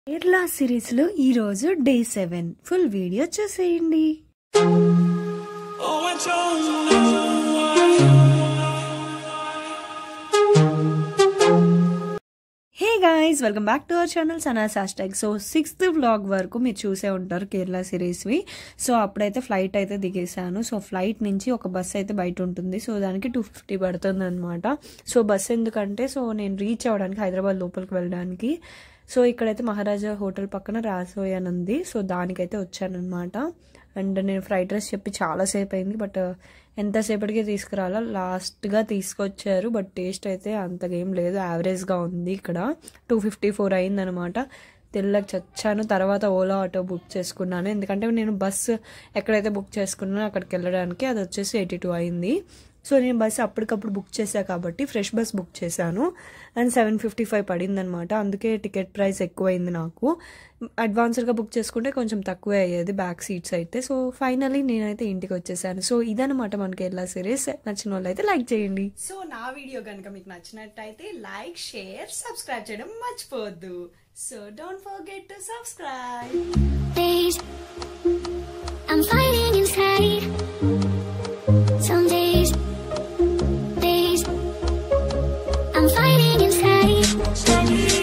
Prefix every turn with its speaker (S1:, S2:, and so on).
S1: Kerala series లో ఈ రోజు డే 7 ఫుల్ వీడియో చూసేయండి. Hey guys, welcome back to our channel Sanas hashtag. So 6th vlog వరకు మీరు చూసే ఉంటారు కేరళ సిరీస్వి. సో అప్పుడైతే ఫ్లైట్ అయితే దిగేసాను. సో ఫ్లైట్ నుంచి ఒక బస్ అయితే బయట ఉంటుంది. సో దానికి 250 పడుతుంది అనమాట. సో బస్ ఎందుకంటే సో నేను రీచ్ అవ్వడానికి హైదరాబాద్ లోపలికి వెళ్ళడానికి. సో ఇక్కడైతే మహారాజా హోటల్ పక్కన రాసోయన్ ఉంది. సో దానికైతే వచ్చానమాట. అండ్ నేను ఫ్రైడ్ రైస్ చెప్పి చాలాసేపు అయింది, బట్ ఎంతసేపటికి తీసుకురాలా లాస్ట్గా తీసుకొచ్చారు. బట్ టేస్ట్ అయితే అంతగా ఏం లేదు, యావరేజ్గా ఉంది. ఇక్కడ 254 అయిందనమాట. తెల్లకి చచ్చాను. తర్వాత ఓలా ఆటో బుక్ చేసుకున్నాను, ఎందుకంటే నేను బస్సు ఎక్కడైతే బుక్ చేసుకున్నానో అక్కడికి వెళ్ళడానికి అది వచ్చేసి 82 అయింది. సో నేను బస్సు అప్పటికప్పుడు బుక్ చేశాను కాబట్టి ఫ్రెష్ బస్ బుక్ చేశాను. అండ్ 755 పడింది అనమాట. అందుకే టికెట్ ప్రైస్ ఎక్కువైంది నాకు. అడ్వాన్స్డ్గా బుక్ చేసుకుంటే కొంచెం తక్కువే అయ్యేది బ్యాక్ సీట్స్ అయితే. సో ఫైనలీ నేనైతే ఇంటికి వచ్చేసాను. సో ఇదనమాట మన కేరళ సిరీస్. నచ్చిన వాళ్ళు అయితే లైక్ చేయండి. సో నా వీడియో కనుక మీకు నచ్చినట్టయితే లైక్, షేర్, సబ్స్క్రైబ్ చేయడం మర్చిపోవద్దు. So don't forget to subscribe. I'm fighting inside. Some days I'm fighting inside.